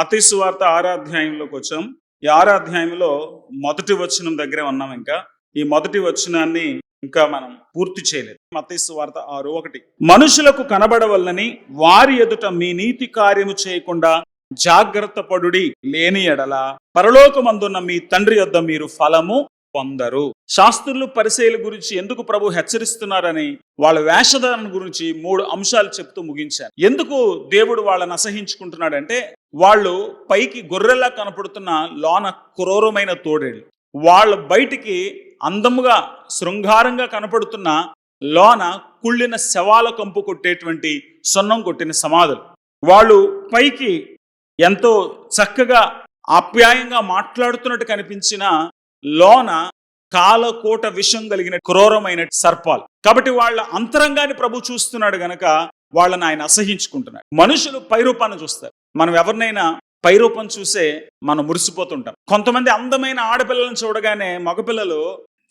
మత్తయి సువార్త 6వ అధ్యాయంలోకి వచ్చాం. ఈ 6వ అధ్యాయంలో మొదటి వచనం దగ్గరే ఉన్నాం. ఇంకా ఈ మొదటి వచనాన్ని ఇంకా మనం పూర్తి చేయలేదు. మత్తయి సువార్త 6:1 మనుషులకు కనబడవలనని వారి ఎదుట మీ నీతి కార్యము చేయకుండా జాగ్రత్త పడుడి, లేని ఎడల పరలోకమందున్న మీ తండ్రి యొద్ద మీరు ఫలము పొందరు. శాస్త్రులు పరిసయ్యుల గురించి ఎందుకు ప్రభు హెచ్చరిస్తున్నారని వాళ్ళ వేషధారణ గురించి 3 అంశాలు చెప్తూ ముగించారు. ఎందుకు దేవుడు వాళ్ళని అసహించుకుంటున్నాడంటే వాళ్ళు పైకి గొర్రెల్లా కనపడుతున్న లోన క్రూరమైన తోడేళ్ళు, వాళ్ళ బయటికి అందముగా శృంగారంగా కనపడుతున్న లోన కుళ్ళిన శవాల కంపు కొట్టేటువంటి సొన్నం కొట్టిన సమాధులు. వాళ్ళు పైకి ఎంతో చక్కగా ఆప్యాయంగా మాట్లాడుతున్నట్టు కనిపించిన లోన కాలకోట విషం కలిగిన క్రూరమైన సర్పాలు. కాబట్టి వాళ్ళ అంతరంగాన్ని ప్రభు చూస్తున్నాడు గనక వాళ్ళని ఆయన అసహించుకుంటున్నాడు. మనుషులు పైరూపాన్ని చూస్తారు. మనం ఎవరినైనా పైరూపం చూసే మనం మురిసిపోతుంటాం. కొంతమంది అందమైన ఆడపిల్లలను చూడగానే మగపిల్లలు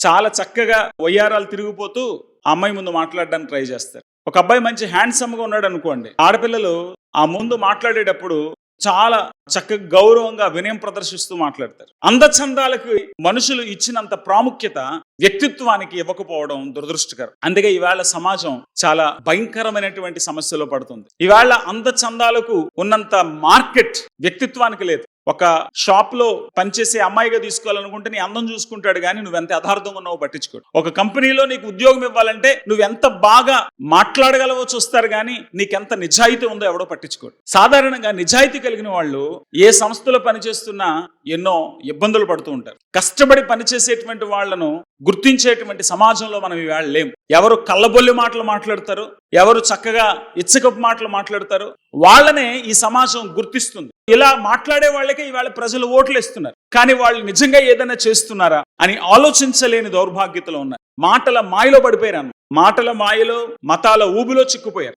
చాలా చక్కగా వయ్యారాలు తిరిగిపోతూ ఆ అమ్మాయి ముందు మాట్లాడడానికి ట్రై చేస్తారు. ఒక అబ్బాయి మంచి హ్యాండ్సమ్గా ఉన్నాడు అనుకోండి, ఆడపిల్లలు ఆ ముందు మాట్లాడేటప్పుడు చాలా చక్కగా గౌరవంగా వినయం ప్రదర్శిస్తూ మాట్లాడతారు. అందచందాలకు మనుషులు ఇచ్చినంత ప్రాముఖ్యత వ్యక్తిత్వానికి ఇవ్వకపోవడం దురదృష్టకరం. అందుకే ఈవేళ సమాజం చాలా భయంకరమైనటువంటి సమస్యలో పడుతుంది. ఈవేళ అందచందాలకు ఉన్నంత మార్కెట్ వ్యక్తిత్వానికి లేదు. ఒక షాప్ లో పనిచేసే అమ్మాయిగా తీసుకోవాలనుకుంటే నీ అందం చూసుకుంటాడు కానీ నువ్వెంత యథార్థంగా ఉన్నావో పట్టించుకోడు. ఒక కంపెనీలో నీకు ఉద్యోగం ఇవ్వాలంటే నువ్వెంత బాగా మాట్లాడగలవో చూస్తారు కానీ నీకెంత నిజాయితీ ఉందో ఎవడో పట్టించుకోడు. సాధారణంగా నిజాయితీ కలిగిన వాళ్ళు ఏ సంస్థలో పనిచేస్తున్నా ఎన్నో ఇబ్బందులు పడుతూ ఉంటారు. కష్టపడి పనిచేసేటువంటి వాళ్లను గుర్తించేటువంటి సమాజంలో మనం ఇవాళ లేం. ఎవరు కళ్ళబొల్లి మాటలు మాట్లాడతారు, ఎవరు చక్కగా ఇచ్చకపు మాటలు మాట్లాడతారు, వాళ్ళనే ఈ సమాజం గుర్తిస్తుంది. ఇలా మాట్లాడే వాళ్ళకే ఇవాళ ప్రజలు ఓట్లు ఇస్తున్నారు. కానీ వాళ్ళు నిజంగా ఏదైనా చేస్తున్నారా అని ఆలోచించలేని దౌర్భాగ్యతలో ఉన్నారు. మాటల మాయలో పడిపోయారు. మాటల మాయలో, మతాల ఊబిలో చిక్కుపోయారు.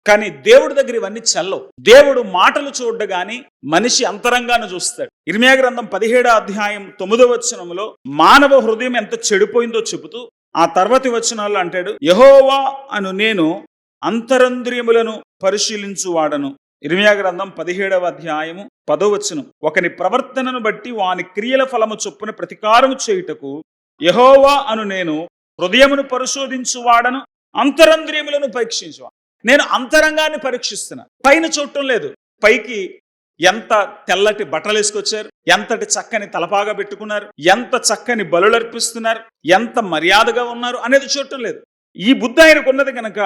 కానీ దేవుడి దగ్గర ఇవన్నీ చెల్లవు. దేవుడు మాటలు చూడగాని మనిషి అంతరంగాను చూస్తాడు. ఇర్మియా గ్రంథం 17వ అధ్యాయం 9వ వచనంలో మానవ హృదయం ఎంత చెడిపోయిందో చెబుతూ ఆ తర్వాతి వచనాల్లో అంటాడు, యెహోవా అను నేను అంతరంద్రియములను పరిశీలించువాడను. ఇర్మియా గ్రంథం 17వ అధ్యాయము 10వ వచనం ఒకని ప్రవర్తనను బట్టి వాని క్రియల ఫలము చొప్పున ప్రతికారము చేయుటకు యెహోవా అను నేను హృదయమును పరిశోధించువాడను, అంతరంద్రియములను పరీక్షించువాడు. నేను అంతరంగాన్ని పరీక్షిస్తున్నాను. పైన చూడటం లేదు. పైకి ఎంత తెల్లటి బట్టలు వేసుకొచ్చారు, ఎంతటి చక్కని తలపాగా పెట్టుకున్నారు, ఎంత చక్కని బలులర్పిస్తున్నారు, ఎంత మర్యాదగా ఉన్నారు అనేది చూడటం లేదు. ఈ బుద్ధి ఆయనకు ఉన్నది కనుక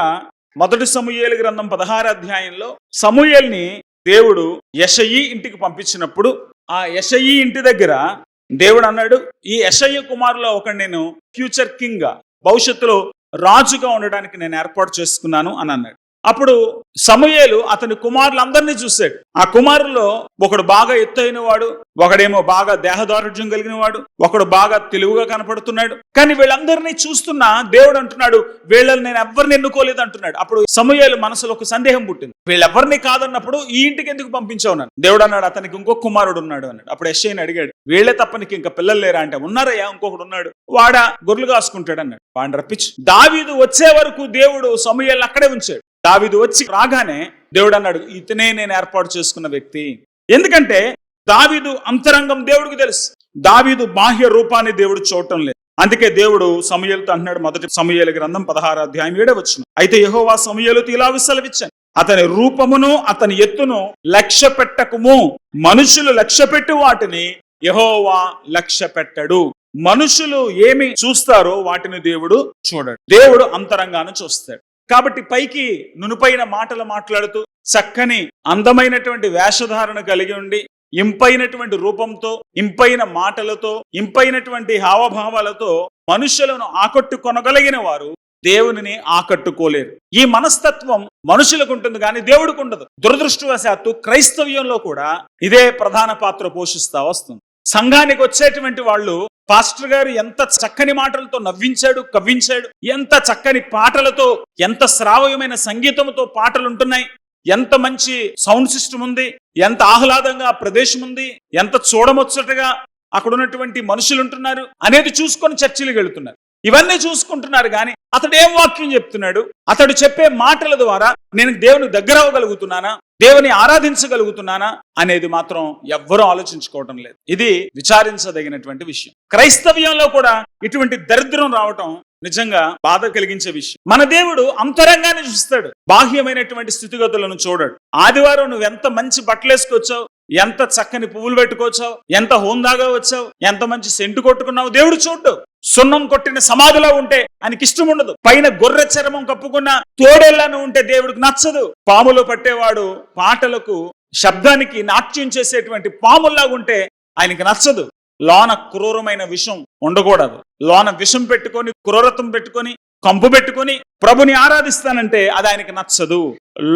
మొదటి సమూయేలు గ్రంథం 16వ అధ్యాయంలో సమూయేల్ని దేవుడు యెషయి ఇంటికి పంపించినప్పుడు ఆ యెషయి ఇంటి దగ్గర దేవుడు అన్నాడు, ఈ యెషయి కుమారులో ఒకడు నేను ఫ్యూచర్ కింగ్ గా, భవిష్యత్తులో రాజుగా ఉండడానికి నేను ఏర్పాటు చేసుకున్నాను అని అన్నాడు. అప్పుడు సమూయేలు అతని కుమారులందరినీ చూశాడు. ఆ కుమారుల్లో ఒకడు బాగా ఎత్తైన వాడు, ఒకడేమో బాగా దేహదారుఢ్యం కలిగిన వాడు, ఒకడు బాగా తెలివిగా కనపడుతున్నాడు. కానీ వీళ్ళందరినీ చూస్తున్నా దేవుడు అంటున్నాడు, వీళ్ళని నేను ఎవరిని ఎన్నుకోలేదు అంటున్నాడు. అప్పుడు సమూయేలు మనసులో ఒక సందేహం పుట్టింది. వీళ్ళెవరిని కాదన్నప్పుడు ఈ ఇంటికి ఎందుకు పంపించావు అన్నాడు. దేవుడు అన్నాడు, అతనికి ఇంకొక కుమారుడు ఉన్నాడు అన్నాడు. అప్పుడు యెషయిని అడిగాడు, వీళ్ళే తప్ప నీకు ఇంకా పిల్లలు లేరా అంటే, ఉన్నారయ్యా ఇంకొకడు ఉన్నాడు, వాడా గొర్రెలు కాసుకుంటాడు అన్నాడు. వాడిని రప్పించు. దావీదు వచ్చే వరకు దేవుడు సమూయేలుని అక్కడే ఉంచాడు. దావీదు వచ్చి రాగానే దేవుడు అన్నాడు, ఇతనే నేను ఏర్పాటు చేసుకున్న వ్యక్తి. ఎందుకంటే దావీదు అంతరంగం దేవుడికి తెలుసు. దావీదు బాహ్య రూపాన్ని దేవుడు చూడటం లేదు. అందుకే దేవుడు సమూయేలుతో అంటున్నాడు, మొదటి సమూయేలు గ్రంథం 16వ అధ్యాయం 7వ వచనం, అయితే యెహోవా సమూయేలుతో ఇలా విసలవిచ్చాను, అతని రూపమును అతని ఎత్తును లక్ష్య పెట్టకుము. మనుషులు లక్ష్య పెట్టి వాటిని యెహోవా లక్ష్య పెట్టడు. మనుషులు ఏమి చూస్తారో వాటిని దేవుడు చూడడు. దేవుడు అంతరంగాను చూస్తాడు. కాబట్టి పైకి నునుపైన మాటలు మాట్లాడుతూ చక్కని అందమైనటువంటి వేషధారణ కలిగి ఉండి ఇంపైనటువంటి రూపంతో, ఇంపైన మాటలతో, ఇంపైనటువంటి హావభావాలతో మనుషులను ఆకట్టుకొనగలిగిన వారు దేవునిని ఆకట్టుకోలేరు. ఈ మనస్తత్వం మనుషులకు ఉంటుంది కానీ దేవుడికి ఉండదు. దురదృష్టవశాత్తు క్రైస్తవ్యంలో కూడా ఇదే ప్రధాన పాత్ర పోషిస్తా వస్తుంది. సంఘానికి వచ్చేటువంటి వాళ్ళు పాస్టర్ గారు ఎంత చక్కని మాటలతో నవ్వించాడు, కవ్వించాడు, ఎంత చక్కని పాటలతో, ఎంత శ్రావ్యమైన సంగీతంతో పాటలు ఉంటున్నాయి, ఎంత మంచి సౌండ్ సిస్టమ్ ఉంది, ఎంత ఆహ్లాదంగా ఆ ప్రదేశం ఉంది, ఎంత చూడముచ్చటగా అక్కడ ఉన్నటువంటి మనుషులు ఉంటున్నారు అనేది చూసుకొని చర్చిలకు వెళుతున్నారు. ఇవన్నీ చూసుకుంటున్నారు కానీ అతడు ఏం వాక్యం చెప్తున్నాడు, అతడు చెప్పే మాటల ద్వారా నేను దేవుని దగ్గర అవ్వగలుగుతున్నానా, దేవుని ఆరాధించగలుగుతున్నానా అనేది మాత్రం ఎవ్వరూ ఆలోచించుకోవటం లేదు. ఇది విచారించదగినటువంటి విషయం. క్రైస్తవ్యంలో కూడా ఇటువంటి దరిద్రం రావటం నిజంగా బాధ కలిగించే విషయం. మన దేవుడు అంతరంగాన్ని చూస్తాడు, బాహ్యమైనటువంటి స్థితిగతులను చూడడు. ఆదివారం నువ్వు ఎంత మంచి బట్టలు వేసుకొచ్చావు, ఎంత చక్కని పువ్వులు పెట్టుకొచ్చావు, ఎంత హోందాగా వచ్చావు, ఎంత మంచి సెంటు కొట్టుకున్నావు, దేవుడు చూడ్డు. సున్నం కొట్టిన సమాధిలో ఉంటే ఆయనకి ఇష్టం ఉండదు. పైన గొర్రె చర్మం కప్పుకున్న తోడేళ్లను ఉంటే దేవుడికి నచ్చదు. పాములు పట్టేవాడు పాటలకు శబ్దానికి నాట్యం చేసేటువంటి పాముల్లాగా ఉంటే ఆయనకి నచ్చదు. లోన క్రూరమైన విషం ఉండకూడదు. లోన విషం పెట్టుకొని, క్రూరత్వం పెట్టుకొని, కంపు పెట్టుకొని ప్రభుని ఆరాధిస్తానంటే అది ఆయనకి నచ్చదు.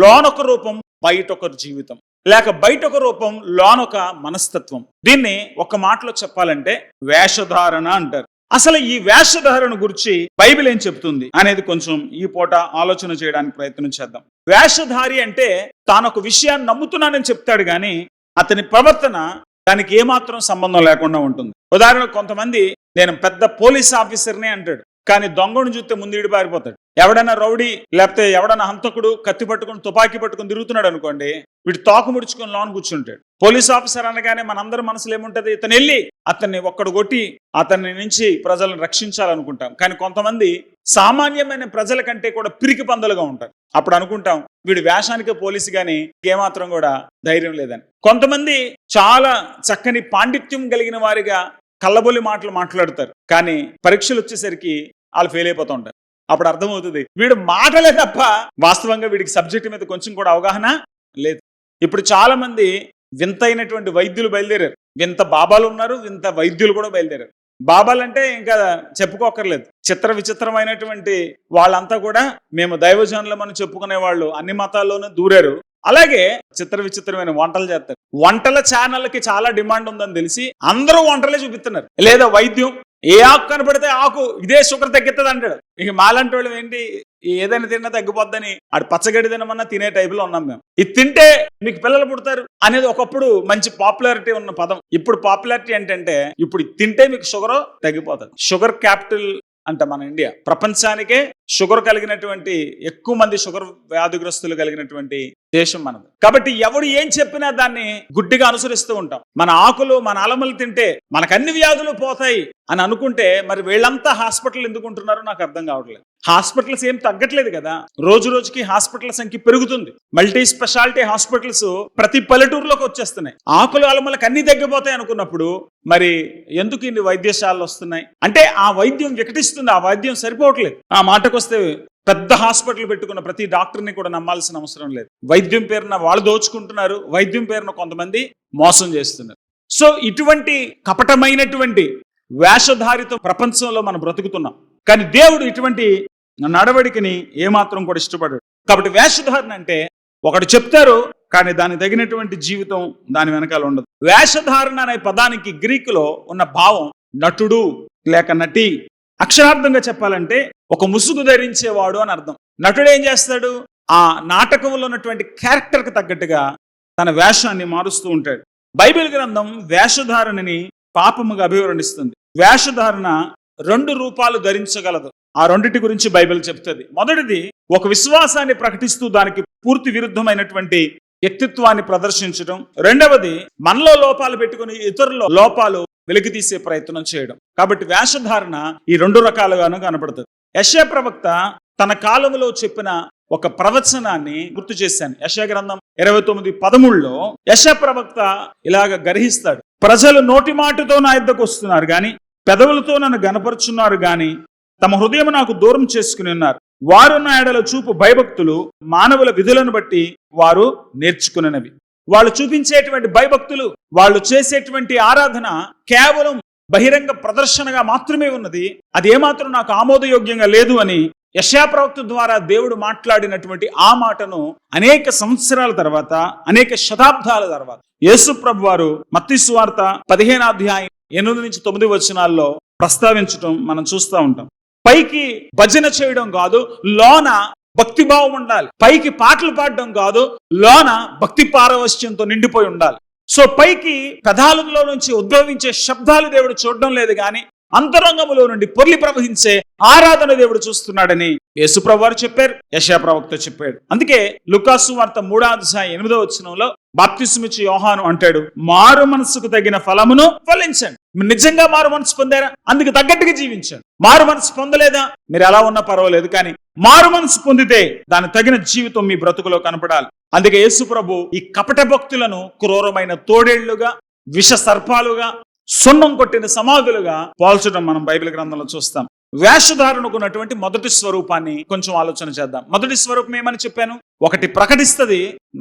లోనొక రూపం, బయటొక జీవితం, లేక బయటొక రూపం, లోనొక మనస్తత్వం. దీన్ని ఒక మాటలో చెప్పాలంటే వేషధారణ అంటారు. అసలు ఈ వేషధారణ గురించి బైబిల్ ఏం చెప్తుంది అనేది కొంచెం ఈ పూట ఆలోచన చేయడానికి ప్రయత్నం చేద్దాం. వేషధారి అంటే తానొక విషయాన్ని నమ్ముతున్నానని చెప్తాడు, కానీ అతని ప్రవర్తన దానికి ఏమాత్రం సంబంధం లేకుండా ఉంటుంది. ఉదాహరణకు కొంతమంది నేను పెద్ద పోలీస్ ఆఫీసర్నే అంటాడు, కానీ దొంగను చూస్తే ముందు ఈడి పారిపోతాడు. ఎవడైనా రౌడీ లేకపోతే ఎవడైనా హంతకుడు కత్తి పట్టుకుని తుపాకీ పట్టుకుని తిరుగుతున్నాడు అనుకోండి, వీడు తోక ముడుచుకొని లోన్ కూర్చుంటాడు. పోలీస్ ఆఫీసర్ అనగానే మనందరి మనసులో ఏముంటది, ఇతను వెళ్ళి అతన్ని ఒక్కడు కొట్టి అతన్ని నుంచి ప్రజలను రక్షించాలనుకుంటాం. కానీ కొంతమంది సామాన్యమైన ప్రజల కంటే కూడా పిరికి పందలుగా ఉంటారు. అప్పుడు అనుకుంటాం వీడు వేషానికే పోలీసు గాని ఏమాత్రం కూడా ధైర్యం లేదని. కొంతమంది చాలా చక్కని పాండిత్యం కలిగిన వారిగా కళ్ళబొల్లి మాటలు మాట్లాడతారు, కానీ పరీక్షలు వచ్చేసరికి వాళ్ళు ఫెయిల్ అయిపోతూ ఉంటారు. అప్పుడు అర్థమవుతుంది వీడు మాటలే తప్ప వాస్తవంగా వీడికి సబ్జెక్ట్ మీద కొంచెం కూడా అవగాహన లేదు. ఇప్పుడు చాలా మంది వింతైనటువంటి వైద్యులు బయలుదేరారు, వింత బాబాలు ఉన్నారు, వింత వైద్యులు కూడా బయలుదేరారు. బాబాలంటే ఇంకా చెప్పుకోకర్లేదు. చిత్ర విచిత్రమైనటువంటి వాళ్ళంతా కూడా మేము దైవజనులమని చెప్పుకునే వాళ్ళు అన్ని మతాల్లోనూ దూరారు. అలాగే చిత్ర విచిత్రమైన వంటలు చేస్తారు. వంటల ఛానల్కి చాలా డిమాండ్ ఉందని తెలిసి అందరూ వంటలే చూపిస్తున్నారు. లేదా వైద్యం, ఏ ఆకు కనపడితే ఆకు ఇదే షుగర్ తగ్గుతుంది అంటాడు. ఇక మాలాంటి వాళ్ళు ఏంటి, ఏదైనా తిన్నా తగ్గిపోద్దని ఆడు పచ్చగడ్డి తినమన్నా తినే టైపులో ఉన్నాం మేము. ఇది తింటే మీకు పిల్లలు పుడతారు అనేది ఒకప్పుడు మంచి పాపులారిటీ ఉన్న పదం. ఇప్పుడు పాపులారిటీ ఏంటంటే ఇప్పుడు తింటే మీకు షుగర్ తగ్గిపోతుంది. షుగర్ క్యాపిటల్ అంట మన ఇండియా. ప్రపంచానికే షుగర్ కలిగినటువంటి ఎక్కువ మంది షుగర్ వ్యాధిగ్రస్తులు కలిగినటువంటి దేశం మనది. కాబట్టి ఎవడు ఏం చెప్పినా దాన్ని గుడ్డిగా అనుసరిస్తూ ఉంటాం. మన ఆకులు మన అలములు తింటే మనకు అన్ని వ్యాధులు పోతాయి అని అనుకుంటే మరి వీళ్ళంతా హాస్పిటల్ ఎందుకు ఉంటున్నారో నాకు అర్థం కావట్లేదు. హాస్పిటల్స్ ఏం తగ్గట్లేదు కదా, రోజు రోజుకి హాస్పిటల్ సంఖ్య పెరుగుతుంది. మల్టీ స్పెషాలిటీ హాస్పిటల్స్ ప్రతి పల్లెటూరులోకి వచ్చేస్తున్నాయి. ఆకులు అలములకు అన్ని తగ్గిపోతాయి అనుకున్నప్పుడు మరి ఎందుకు ఇన్ని వైద్యశాలలు వస్తున్నాయి అంటే ఆ వైద్యం వికటిస్తుంది, ఆ వైద్యం సరిపోవట్లేదు. ఆ మాటకు వస్తే పెద్ద హాస్పిటల్ పెట్టుకున్న ప్రతి డాక్టర్ని కూడా నమ్మాల్సిన అవసరం లేదు. వైద్యం పేరున వాళ్ళు దోచుకుంటున్నారు, వైద్యం పేరున కొంతమంది మోసం చేస్తున్నారు. సో ఇటువంటి కపటమైనటువంటి వేషధారిత ప్రపంచంలో మనం బ్రతుకుతున్నాం. కానీ దేవుడు ఇటువంటి నడవడికని ఏమాత్రం కూడా ఇష్టపడాడు. కాబట్టి వేషధారణ అంటే ఒకటి చెప్తారు కానీ దానికి తగినటువంటి జీవితం దాని వెనకాల ఉండదు. వేషధారణ అనే పదానికి గ్రీకులో ఉన్న భావం నటుడు లేక నటి. అక్షరార్థంగా చెప్పాలంటే ఒక ముసుగు ధరించేవాడు అని అర్థం. నటుడు ఏం చేస్తాడు, ఆ నాటకంలో ఉన్నటువంటి క్యారెక్టర్కి తగ్గట్టుగా తన వేషాన్ని మారుస్తూ ఉంటాడు. బైబిల్ గ్రంథం వేషధారణని పాపముగా అభివర్ణిస్తుంది. వేషధారణ 2 రూపాలు ధరించగలదు. ఆ రెండిటి గురించి బైబిల్ చెప్తుంది. మొదటిది ఒక విశ్వాసాన్ని ప్రకటిస్తూ దానికి పూర్తి విరుద్ధమైనటువంటి వ్యక్తిత్వాన్ని ప్రదర్శించడం. రెండవది మనలో లోపాలు పెట్టుకుని ఇతరుల లోపాలు వెలికి తీసే ప్రయత్నం చేయడం. కాబట్టి వేషధారణ ఈ 2 రకాలుగాను కనపడుతుంది. యెషయా ప్రవక్త తన కాలంలో చెప్పిన ఒక ప్రవచనాన్ని గుర్తు చేశాను. యెషయా గ్రంథం 29:13లో యెషయా ప్రవక్త ఇలాగ గర్హిస్తాడు. ప్రజలు నోటి మాటతో నా యొద్దకు వస్తున్నారు గాని పెదవులతో నన్ను గనపరుచున్నారు గాని తమ హృదయం నాకు దూరం చేసుకుని ఉన్నారు. వారు నా ఎడల చూపు భయభక్తులు మానవుల విధులను బట్టి వారు నేర్చుకున్నవి. వాళ్ళు చూపించేటువంటి భయభక్తులు, వాళ్ళు చేసేటువంటి ఆరాధన కేవలం బహిరంగ ప్రదర్శనగా మాత్రమే ఉన్నది. అది ఏమాత్రం నాకు ఆమోదయోగ్యంగా లేదు అని యెషయా ప్రవక్త ద్వారా దేవుడు మాట్లాడినటువంటి ఆ మాటను అనేక సంవత్సరాల తర్వాత, అనేక శతాబ్దాల తర్వాత యేసు ప్రభు వారు మత్తయి సువార్త 15:8-9 ప్రస్తావించడం మనం చూస్తూ ఉంటాం. పైకి భజన చేయడం కాదు, లోన భక్తిభావం ఉండాలి. పైకి పాటలు పాడడం కాదు, లోన భక్తి పారవశ్యంతో నిండిపోయి ఉండాలి. సో పైకి పెదాలలో నుంచి ఉద్భవించే శబ్దాలు దేవుడు చూడడం లేదు కానీ అంతరంగములో నుండి పొర్లి ప్రవహించే ఆరాధన దేవుడు చూస్తున్నాడని యేసుప్రభువు వారు చెప్పారు, యెషయా ప్రవక్త చెప్పాడు. అందుకే లూకాసు వార్త 3:8 బాప్తిస్మిచ్చి యోహాను అంటాడు, మారు మనసుకు తగిన ఫలమును ఫలించండి. మీరు నిజంగా మారు మనసు పొందారా? అందుకు తగ్గట్టుగా జీవించండి. మారు మనసు పొందలేదా? మీరు ఎలా ఉన్నా పర్వాలేదు, కానీ మారు మనసు పొందితే దాని తగిన జీవితం మీ బ్రతుకులో కనపడాలి. అందుకే యేసు ప్రభు ఈ కపట భక్తులను క్రూరమైన తోడేళ్లుగా, విష సర్పాలుగా, సున్నం కొట్టిన సమాధులుగా పోల్చడం మనం బైబిల్ గ్రంథంలో చూస్తాం. వేషధారణకు ఉన్నటువంటి మొదటి స్వరూపాన్ని కొంచెం ఆలోచన చేద్దాం. మొదటి స్వరూపం ఏమని చెప్పాను? ఒకటి ప్రకటిస్తుంది,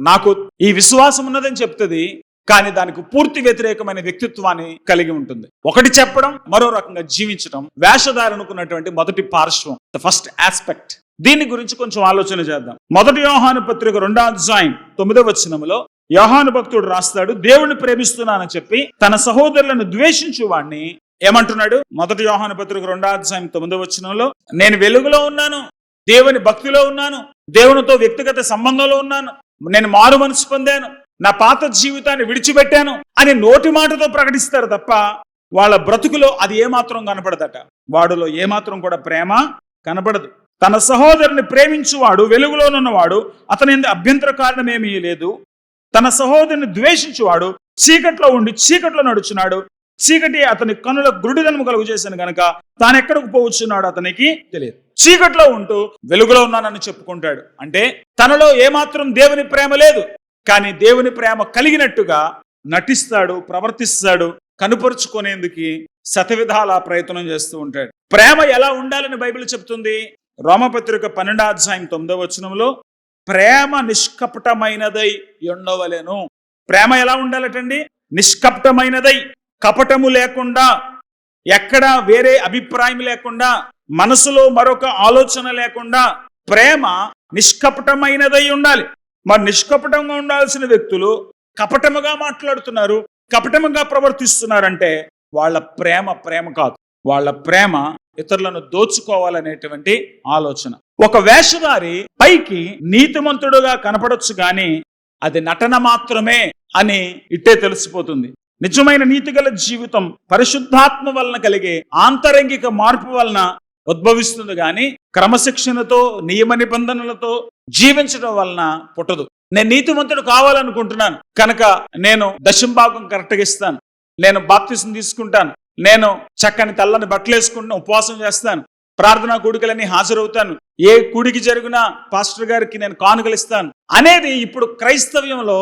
నాకు ఈ విశ్వాసం ఉన్నదని చెప్తుంది, కానీ దానికి పూర్తి వ్యతిరేకమైన వ్యక్తిత్వాన్ని కలిగి ఉంటుంది. ఒకటి చెప్పడం, మరో రకంగా జీవించడం వేషధారణకు ఉన్నటువంటి మొదటి పార్శ్వం, ద ఫస్ట్ ఆస్పెక్ట్. దీని గురించి కొంచెం ఆలోచన చేద్దాం. మొదటి యోహాను పత్రిక 2:9 యోహాను భక్తుడు రాస్తాడు, దేవుని ప్రేమిస్తున్నానని చెప్పి తన సహోదరులను ద్వేషించు వాడిని ఏమంటున్నాడు? మొదటి యోహాను పత్రిక 2:9 నేను వెలుగులో ఉన్నాను, దేవుని భక్తిలో ఉన్నాను, దేవునితో వ్యక్తిగత సంబంధంలో ఉన్నాను, నేను మారు మనసు పొందాను, నా పాత జీవితాన్ని విడిచిపెట్టాను అని నోటి మాటతో ప్రకటిస్తారు తప్ప వాళ్ళ బ్రతుకులో అది ఏమాత్రం కనపడదట. వాడిలో ఏమాత్రం కూడా ప్రేమ కనపడదు. తన సహోదరుని ప్రేమించువాడు వెలుగులోనున్నవాడు, అతని అభ్యంతర కారణమేమీ లేదు. తన సహోదరుని ద్వేషించువాడు చీకట్లో ఉండి చీకట్లో నడుచున్నాడు, చీకటి అతని కనుల గురుడిదనము కలుగు చేశాను గనక తాను ఎక్కడికి పోవచ్చున్నాడు అతనికి తెలియదు. చీకట్లో ఉంటూ వెలుగులో ఉన్నానని చెప్పుకుంటాడు. అంటే తనలో ఏమాత్రం దేవుని ప్రేమ లేదు, కానీ దేవుని ప్రేమ కలిగినట్టుగా నటిస్తాడు, ప్రవర్తిస్తాడు, కనుపరుచుకునేందుకు శతవిధాల ప్రయత్నం చేస్తూ ఉంటాడు. ప్రేమ ఎలా ఉండాలని బైబిల్ చెప్తుంది? రోమపత్రిక 12:9 ప్రేమ నిష్కపటమైనదై ఉండవలెను. ప్రేమ ఎలా ఉండాలటండి? నిష్కపటమైనదై, కపటము లేకుండా, ఎక్కడ వేరే అభిప్రాయం లేకుండా, మనసులో మరొక ఆలోచన లేకుండా ప్రేమ నిష్కపటమైనదై ఉండాలి. మరి నిష్కపటంగా ఉండాల్సిన వ్యక్తులు కపటముగా మాట్లాడుతున్నారు, కపటముగా ప్రవర్తిస్తున్నారంటే వాళ్ళ ప్రేమ కాదు. వాళ్ళ ప్రేమ ఇతరులను దోచుకోవాలనేటువంటి ఆలోచన. ఒక వేషధారి పైకి నీతిమంతుడుగా కనపడొచ్చు గాని అది నటన మాత్రమే అని ఇట్టే తెలిసిపోతుంది. నిజమైన నీతిగల జీవితం పరిశుద్ధాత్మ వలన కలిగే ఆంతరంగిక మార్పు వలన ఉద్భవిస్తుంది గాని క్రమశిక్షణతో, నియమ నిబంధనలతో జీవించడం వలన పుట్టదు. నేను నీతిమంతుడు కావాలనుకుంటున్నాను కనుక నేను దశంభాగం కరెక్ట్గా ఇస్తాను, నేను బాప్తిసం తీసుకుంటాను, నేను చక్కని తెల్లని బట్టలు వేసుకుంటాను, ఉపవాసం చేస్తాను, ప్రార్థనా కూడికలన్నీ హాజరవుతాను, ఏ కూడికి జరిగినా పాస్టర్ గారికి నేను కానుకలు ఇస్తాను అనేది ఇప్పుడు క్రైస్తవ్యంలో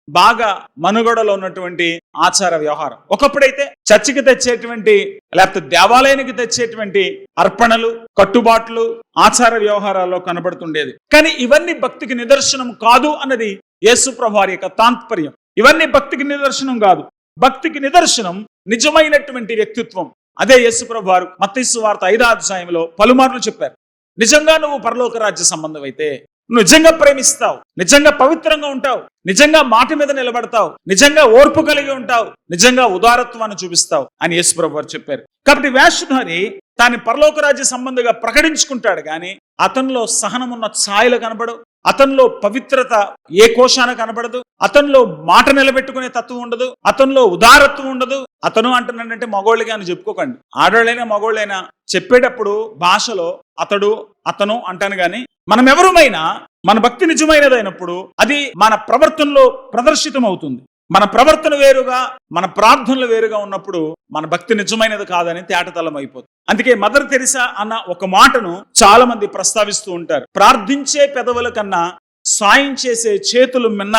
బాగా మనుగడలో ఉన్నటువంటి ఆచార వ్యవహారం. ఒకప్పుడైతే చర్చికి తెచ్చేటువంటి లేకపోతే దేవాలయానికి తెచ్చేటువంటి అర్పణలు, కట్టుబాట్లు, ఆచార వ్యవహారాల్లో కనబడుతుండేది. కానీ ఇవన్నీ భక్తికి నిదర్శనం కాదు అన్నది యేసు ప్రభువు వారి యొక్క తాత్పర్యం. ఇవన్నీ భక్తికి నిదర్శనం కాదు. భక్తికి నిదర్శనం నిజమైనటువంటి వ్యక్తిత్వం. అదే యేసు ప్రభువు వారు మత్తయి సువార్త 5వ పలుమార్లు చెప్పారు. నిజంగా నువ్వు పరలోక రాజ్య సంబంధం అయితే, నువ్వు నిజంగా ప్రేమిస్తావు, నిజంగా పవిత్రంగా ఉంటావు, నిజంగా మాట మీద నిలబడతావు, నిజంగా ఓర్పు కలిగి ఉంటావు, నిజంగా ఉదారత్వాన్ని చూపిస్తావు అని యేసు ప్రభువు వారు చెప్పారు. కాబట్టి వేషధారి తాను పరలోక రాజ్య సంబంధిగా ప్రకటించుకుంటాడు కానీ అతనిలో సహనం ఉన్న ఛాయలు కనబడవు, అతనిలో పవిత్రత ఏ కోశాన కనబడదు, అతనిలో మాట నిలబెట్టుకునే తత్వం ఉండదు, అతనిలో ఉదారత్వం ఉండదు. అతను అంటున్నాడంటే మగోళ్ళుగా అని చెప్పుకోకండి, ఆడవాళ్ళైనా మగోళ్ళైనా చెప్పేటప్పుడు భాషలో అతడు, అతను అంటాను గాని మనం ఎవరుమైనా మన భక్తి నిజమైనదైనప్పుడు అది మన ప్రవర్తనలో ప్రదర్శితం అవుతుంది. మన ప్రవర్తన వేరుగా, మన ప్రార్థనలు వేరుగా ఉన్నప్పుడు మన భక్తి నిజమైనది కాదని తేటతలం అయిపోతుంది. అందుకే మదర్ తెరిసా అన్న ఒక మాటను చాలా మంది ప్రస్తావిస్తూ ఉంటారు. ప్రార్థించే పెదవుల కన్నా సాయం చేసే చేతులు మిన్న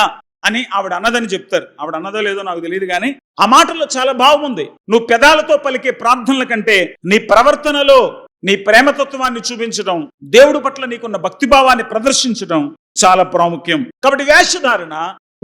అని ఆవిడ అన్నదని చెప్తారు. ఆవిడ అన్నదో లేదో నాకు తెలియదు కానీ ఆ మాటల్లో చాలా భావం ఉంది. నువ్వు పెదాలతో పలికే ప్రార్థనల కంటే నీ ప్రవర్తనలో నీ ప్రేమతత్వాన్ని చూపించడం, దేవుడి పట్ల నీకున్న భక్తిభావాన్ని ప్రదర్శించడం చాలా ప్రాముఖ్యం. కాబట్టి వేషధారణ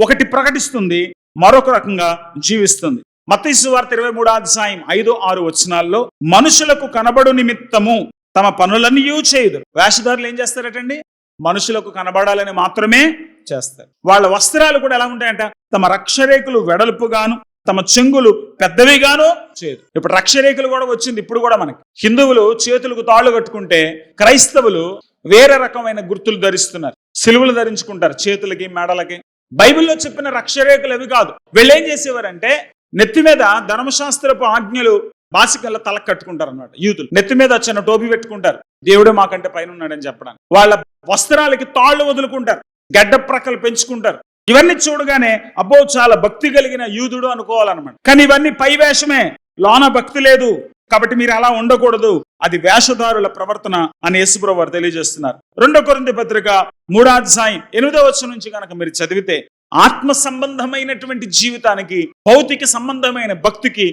ఒకటి ప్రకటిస్తుంది, మరొక రకంగా జీవిస్తుంది. మత్తయి సువార్త 23:5-6 మనుషులకు కనబడు నిమిత్తము తమ పనులన్నీ చేయుదురు. వేషధారులు ఏం చేస్తారటండి? మనుషులకు కనబడాలని మాత్రమే చేస్తారు. వాళ్ళ వస్త్రాలు కూడా ఎలా ఉంటాయంట? తమ రక్షరేకులు వెడల్పుగాను తమ చెంగులు పెద్దవిగాను చేయదు. ఇప్పుడు రక్షరేకులు కూడా వచ్చింది. ఇప్పుడు కూడా మనకి హిందువులు చేతులకు తాళ్ళు కట్టుకుంటే క్రైస్తవులు వేరే రకమైన గుర్తులు ధరిస్తున్నారు. సిలువలు ధరించుకుంటారు చేతులకి, మెడలకి. బైబిల్లో చెప్పిన రక్షరేకులు అవి కాదు. వీళ్ళు ఏం చేసేవారంటే నెత్తి మీద ధర్మశాస్త్రపు ఆజ్ఞలు బాసికల్లా తలకు కట్టుకుంటారు అనమాట యూతులు. నెత్తి మీద వచ్చిన టోపీ పెట్టుకుంటారు, దేవుడే మాకంటే పైన ఉన్నాడని చెప్పడానికి. వాళ్ళ వస్త్రాలకి తాళ్ళు వదులుకుంటారు, గడ్డ ప్రక్కలు పెంచుకుంటారు. ఇవన్నీ చూడగానే అబ్బో చాలా భక్తి కలిగిన యూదుడు అనుకోవాలన్నమాట. కానీ ఇవన్నీ పై వేషమే, లోన భక్తి లేదు. కాబట్టి మీరు అలా ఉండకూడదు, అది వేషధారుల ప్రవర్తన అని యేసుప్రభువు వారు తెలియజేస్తున్నారు. 2 కొరింథీ పత్రిక 3వ అధ్యాయం 8వ వచనం నుంచి కనుక మీరు చదివితే ఆత్మ సంబంధమైనటువంటి జీవితానికి భౌతిక సంబంధమైన భక్తికి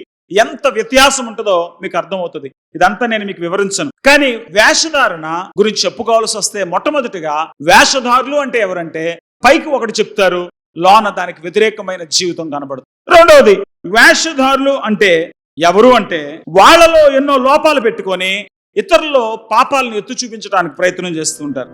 ఎంత వ్యత్యాసం ఉంటుందో మీకు అర్థమవుతుంది. ఇదంతా నేను మీకు వివరించను. కానీ వేషధారణ గురించి చెప్పుకోవాల్సి వస్తే మొట్టమొదటిగా వేషధారులు అంటే ఎవరంటే పైకి ఒకటి చెప్తారు, లోన దానికి వ్యతిరేకమైన జీవితం కనబడుతుంది. రెండవది వేషధారులు అంటే ఎవరు అంటే వాళ్ళలో ఎన్నో లోపాలు పెట్టుకొని ఇతరుల్లో పాపాలను ఎత్తి చూపించడానికి ప్రయత్నం చేస్తూ ఉంటారు.